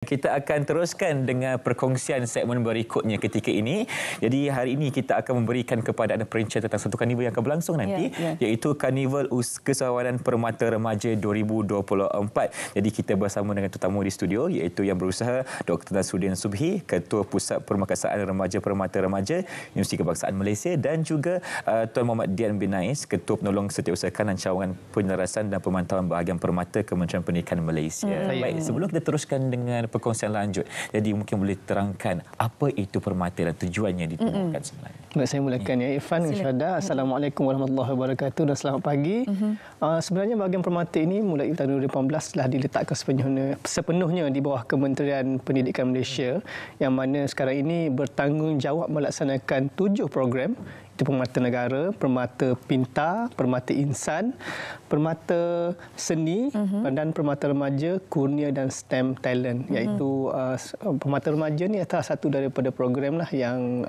Kita akan teruskan dengan perkongsian segmen berikutnya ketika ini. Jadi hari ini kita akan memberikan kepada anda perincian tentang satu karnival yang akan berlangsung nanti, iaitu Karnival Kesawanan Permata Remaja 2024. Jadi kita bersama dengan tetamu di studio, iaitu yang berusaha Dr. Nasruddin Subhi, Ketua Pusat Permakasaan Remaja Permata Remaja Universiti Kebangsaan Malaysia, dan juga Tuan Muhammad Dian bin Nais, Ketua Penolong Setiausaha Kanan Cawangan Penyelarasan dan Pemantauan Bahagian Permata Kementerian Pendidikan Malaysia. Baik, sebelum kita teruskan dengan perkongsian lanjut, jadi mungkin boleh terangkan apa itu permata dan tujuannya ditemukan sebenarnya. Baik, saya mulakan ya Irfan dan Syahda. Assalamualaikum warahmatullahi wabarakatuh dan selamat pagi. Sebenarnya bahagian permata ini mulai tahun 2018 telah diletakkan sepenuhnya di bawah Kementerian Pendidikan Malaysia, yang mana sekarang ini bertanggungjawab melaksanakan 7 program. Itu Permata Negara, Permata Pintar, Permata Insan, Permata Seni, dan Permata Remaja, Kurnia dan STEM Talent. Iaitu Permata Remaja ni adalah satu daripada program lah yang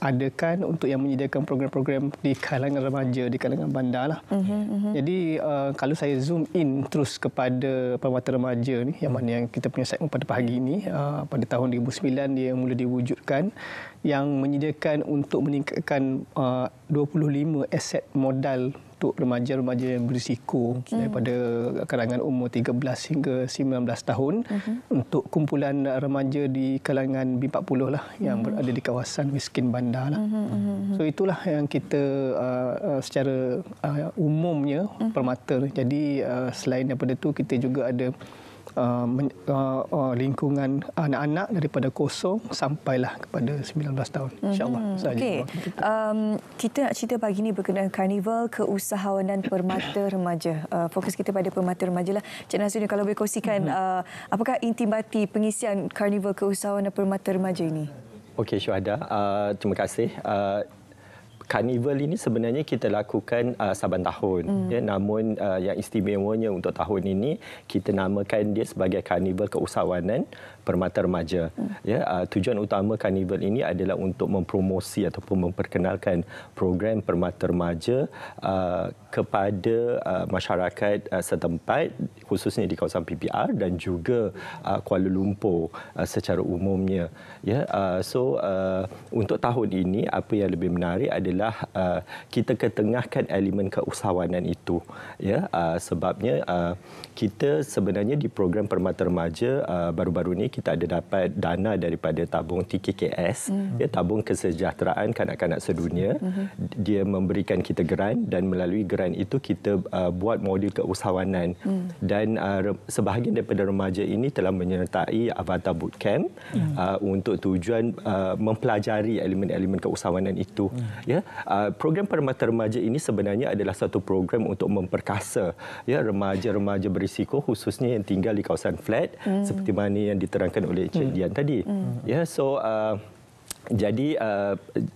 adakan untuk yang menyediakan program-program di kalangan remaja, di kalangan bandar lah. Jadi kalau saya zoom in terus kepada Permata Remaja ni, yang mana yang kita punya segmen pada pagi ini, pada tahun 2009 dia mula diwujudkan, yang menyediakan untuk meningkatkan 25 aset modal untuk remaja-remaja yang berisiko daripada kalangan umur 13 hingga 19 tahun untuk kumpulan remaja di kalangan B40 lah yang berada di kawasan miskin bandar lah. So itulah yang kita secara umumnya permata. Jadi selain daripada itu kita juga ada lingkungan anak-anak daripada 0 sampailah kepada 19 tahun, insyaAllah. Okey. Kita nak cerita pagi ini berkenaan Karnival Keusahawanan Permata Remaja. Fokus kita pada Permata Remaja lah. Cik Nasruddin, kalau boleh kongsikan apakah intibati pengisian Karnival Keusahawanan Permata Remaja ini? Okey, Syuhada. Terima kasih. Karnival ini sebenarnya kita lakukan saban tahun. Namun yang istimewanya untuk tahun ini, kita namakan dia sebagai Karnival Keusahawanan Permata Remaja. Tujuan utama karnival ini adalah untuk mempromosi ataupun memperkenalkan program Permata Remaja kepada masyarakat setempat, khususnya di kawasan PPR dan juga Kuala Lumpur secara umumnya. Untuk tahun ini, apa yang lebih menarik adalah kita ketengahkan elemen keusahawanan itu. Sebabnya kita sebenarnya di program Permata Remaja baru-baru ini kita ada dapat dana daripada tabung TKKS, tabung kesejahteraan kanak-kanak sedunia. Dia memberikan kita grant, dan melalui grant itu kita buat modul keusahawanan. Dan sebahagian daripada remaja ini telah menyertai Avatar Bootcamp untuk tujuan mempelajari elemen-elemen keusahawanan itu. Program Permata Remaja ini sebenarnya adalah satu program untuk memperkasa remaja-remaja berisiko, khususnya yang tinggal di kawasan flat, seperti mana yang diterangkan oleh Cik Dian tadi. Jadi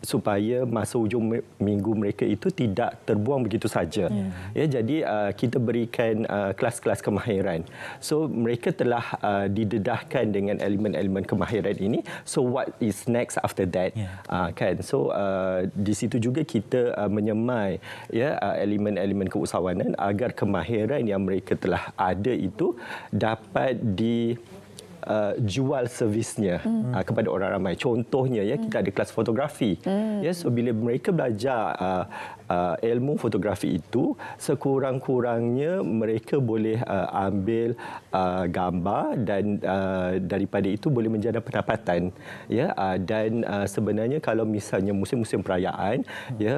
supaya masa hujung minggu mereka itu tidak terbuang begitu saja. Jadi kita berikan kelas-kelas kemahiran. So mereka telah didedahkan dengan elemen-elemen kemahiran ini. So what is next after that? So di situ juga kita menyemai elemen-elemen keusahawanan agar kemahiran yang mereka telah ada itu dapat jual servisnya kepada orang ramai. Contohnya kita ada kelas fotografi. So bila mereka belajar ilmu fotografi itu, sekurang-kurangnya mereka boleh ambil gambar, dan daripada itu boleh menjana pendapatan. Dan sebenarnya kalau misalnya musim-musim perayaan,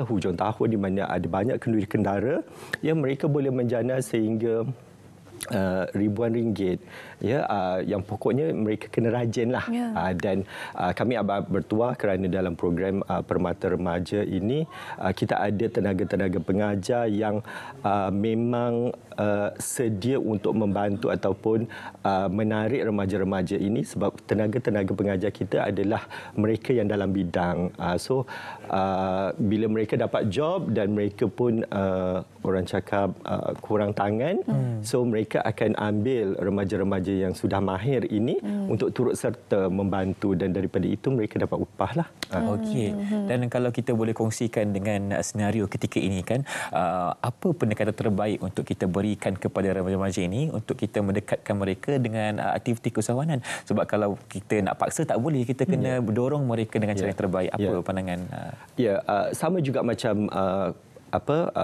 hujung tahun di mana ada banyak kenduri kendara, mereka boleh menjana sehingga ribuan ringgit. Yang pokoknya mereka kena rajin lah. Dan kami amat bertuah kerana dalam program Permata Remaja ini kita ada tenaga-tenaga pengajar yang memang sedia untuk membantu ataupun menarik remaja-remaja ini, sebab tenaga-tenaga pengajar kita adalah mereka yang dalam bidang. Bila mereka dapat job dan mereka pun orang cakap kurang tangan, so mereka mereka akan ambil remaja-remaja yang sudah mahir ini untuk turut serta membantu, dan daripada itu mereka dapat upah lah. Okey. Dan kalau kita boleh kongsikan dengan senario ketika ini kan, apa pendekatan terbaik untuk kita berikan kepada remaja-remaja ini untuk kita mendekatkan mereka dengan aktiviti keusahawanan? Sebab kalau kita nak paksa tak boleh, kita kena berdorong mereka dengan cara yang terbaik. Apa pandangan? Sama juga macam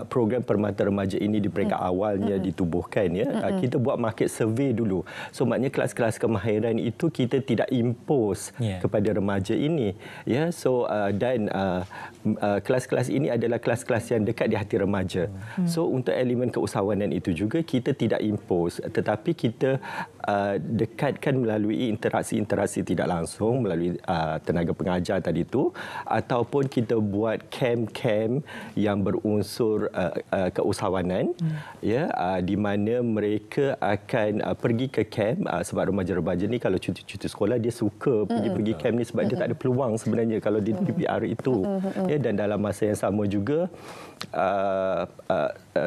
program Permata Remaja ini di peringkat awalnya ditubuhkan, kita buat market survey dulu. So maknanya kelas-kelas kemahiran itu kita tidak impose kepada remaja ini, so dan kelas-kelas ini adalah kelas-kelas yang dekat di hati remaja. So untuk elemen keusahawanan itu juga kita tidak impose, tetapi kita dekatkan melalui interaksi-interaksi tidak langsung, melalui tenaga pengajar tadi itu, ataupun kita buat camp-camp yang berunsur keusahawanan, di mana mereka akan pergi ke camp, sebab remaja-remaja ni kalau cuti sekolah dia suka pergi camp ni sebab dia tak ada peluang sebenarnya kalau di PPR itu. Dan dalam masa yang sama juga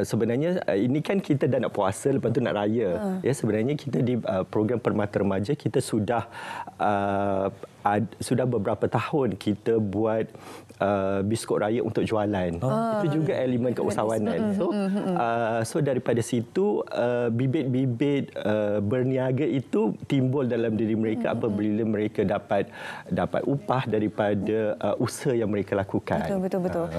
sebenarnya ini kan kita dah nak puasa, lepas tu nak raya. Sebenarnya kita di program Permata Remaja kita sudah beberapa tahun kita buat biskut raya untuk jualan. Itu juga elemen keusahawanan. So daripada situ bibit-bibit berniaga itu timbul dalam diri mereka apabila mereka dapat upah daripada usaha yang mereka lakukan. Betul.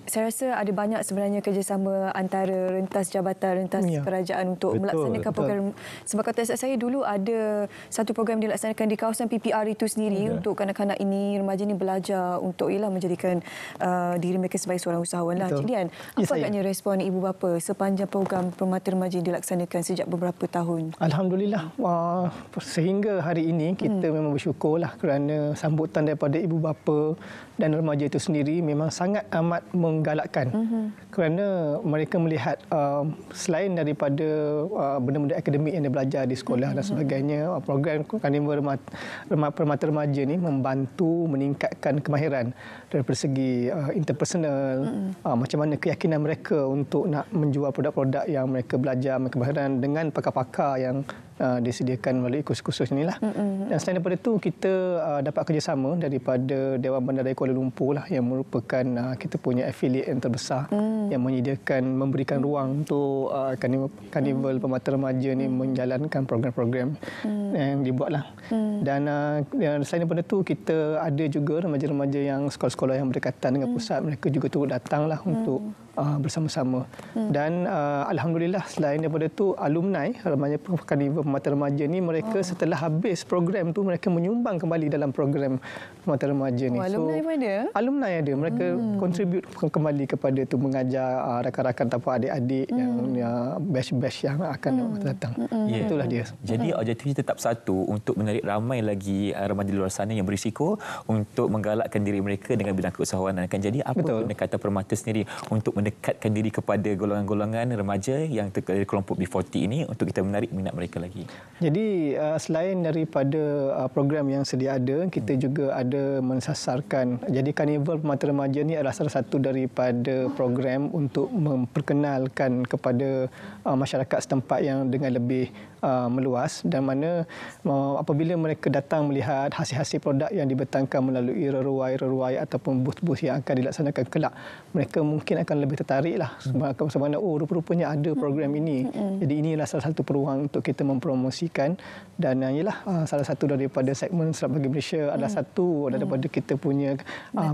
Saya rasa ada banyak sebenarnya kerjasama antara rentas jabatan, rentas kerajaan untuk melaksanakan program. Sebab kata saya dulu ada satu program dilaksanakan di kawasan PPR itu sendiri untuk kanak-kanak ini, remaja ini belajar untuk menjadikan diri mereka sebagai seorang usahawan lah. Cik Dian, apa agaknya respon ibu bapa sepanjang program Permata Remaja dilaksanakan sejak beberapa tahun? Alhamdulillah, sehingga hari ini kita memang bersyukurlah kerana sambutan daripada ibu bapa dan remaja itu sendiri memang sangat amat menggalakkan, kerana mereka melihat selain daripada benda-benda akademik yang dia belajar di sekolah dan sebagainya, program Karnival Permata Remaja ni membantu meningkatkan kemahiran daripada segi interpersonal, macam mana keyakinan mereka untuk nak menjual produk-produk yang mereka belajar, mereka kemahiran dengan pakar-pakar yang disediakan melalui kursus-kursus inilah. Dan selain daripada itu, kita dapat kerjasama daripada Dewan Bandaraya Kuala Lumpur lah, yang merupakan kita punya affiliate yang terbesar yang memberikan ruang untuk Karnival Permata Remaja ni menjalankan program-program yang dibuatlah. Dan selain daripada itu, kita ada juga remaja-remaja yang sekolah-sekolah yang berdekatan dengan pusat, mereka juga turut datanglah untuk bersama-sama. Dan alhamdulillah, selain daripada itu, alumni remaja Karnival Permata Remaja ni, mereka setelah habis program tu mereka menyumbang kembali dalam program Permata Remaja ni. Alumni pun ada? Alumni ada. Mereka contribute kembali kepada itu, mengajar rakan-rakan ataupun adik-adik yang batch-batch yang akan datang. Itulah dia. Jadi objektif tetap satu, untuk menarik ramai lagi remaja di luar sana yang berisiko untuk menggalakkan diri mereka dengan bidang keusahawanan. Jadi apa pendekatan Permata sendiri untuk mendekatkan diri kepada golongan-golongan remaja yang dari kelompok B40 ini untuk kita menarik minat mereka lagi? Jadi selain daripada program yang sedia ada, kita juga ada mensasarkan. Jadi Karnival Permata Remaja ni adalah salah satu daripada program untuk memperkenalkan kepada masyarakat setempat yang dengan lebih meluas, dan mana apabila mereka datang melihat hasil-hasil produk yang dibentangkan melalui reruai ataupun booth-booth yang akan dilaksanakan kelak, mereka mungkin akan lebih tertariklah sebab rupa-rupanya ada program ini. Jadi inilah salah satu peluang untuk kita mempromosikan, dan ialah salah satu daripada segmen Serap Bagi Malaysia adalah satu daripada kita punya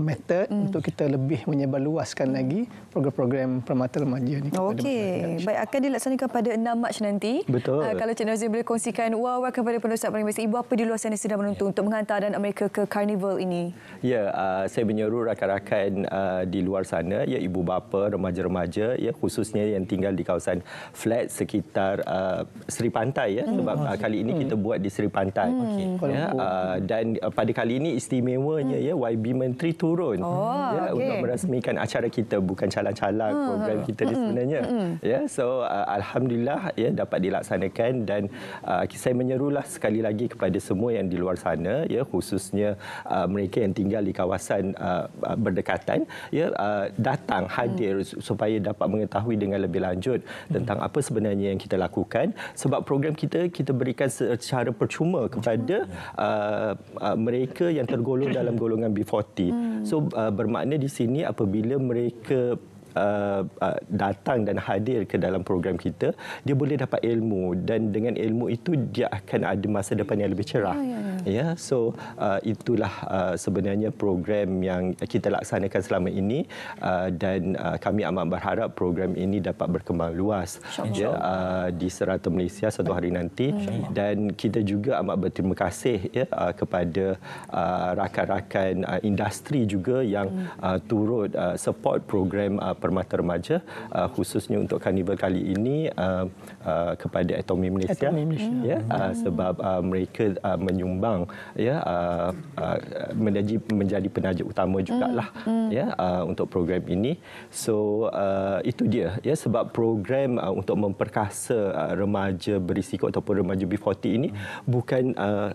metod untuk kita lebih menyebarluaskan lagi program-program Permata Remaja ni. Okey, baik, akan dilaksanakan pada 6 Mac nanti. Betul. Kalau Cik Nazir boleh kongsikan wawak kepada penerusan paling biasa, ibu apa di luar sana sedang menonton untuk menghantar anak mereka ke Karnival ini? Saya menyeru rakan-rakan di luar sana, ibu bapa, remaja-remaja, khususnya yang tinggal di kawasan flat sekitar Seri Pantai, sebab kali ini kita buat di Seri Pantai. Dan pada kali ini istimewanya YB Menteri turun untuk merasmikan acara kita, bukan calang-calang program kita ni sebenarnya. So alhamdulillah dapat dilaksanakan, dan saya menyerulah sekali lagi kepada semua yang di luar sana, ya, khususnya mereka yang tinggal di kawasan berdekatan, ya, datang hadir supaya dapat mengetahui dengan lebih lanjut tentang apa sebenarnya yang kita lakukan, sebab program kita berikan secara percuma kepada mereka yang tergolong dalam golongan B40. So bermakna di sini apabila mereka datang dan hadir ke dalam program kita, dia boleh dapat ilmu, dan dengan ilmu itu dia akan ada masa depan yang lebih cerah. Ya, so itulah sebenarnya program yang kita laksanakan selama ini, dan kami amat berharap program ini dapat berkembang luas di serata Malaysia satu hari nanti. Dan kita juga amat berterima kasih, ya, kepada rakan-rakan industri juga yang turut support program Permata Remaja, khususnya untuk karnival kali ini kepada Atomy Malaysia. Ya, sebab mereka menyumbang, ya, menjadi penaja utama jugalah, ya, untuk program ini. So itu dia, ya, sebab program untuk memperkasa remaja berisiko ataupun remaja B40 ini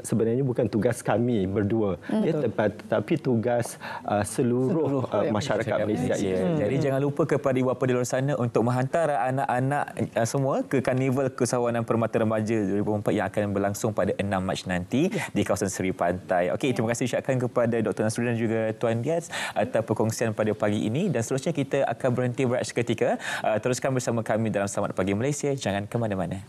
sebenarnya bukan tugas kami berdua, ya, tetapi tugas seluruh masyarakat Malaysia ini. Jadi jangan lupa kepada ibu bapa di luar sana untuk menghantar anak-anak semua ke Karnival Kesawanan Permata Remaja 2024 yang akan berlangsung pada 6 Mac nanti di kawasan Seri Pantai. Okey, terima kasih ucapkan kepada Dr. Nasruddin dan juga Tuan Diaz atas perkongsian pada pagi ini, dan seterusnya kita akan berhenti berehat seketika. Teruskan bersama kami dalam Selamat Pagi Malaysia. Jangan ke mana-mana.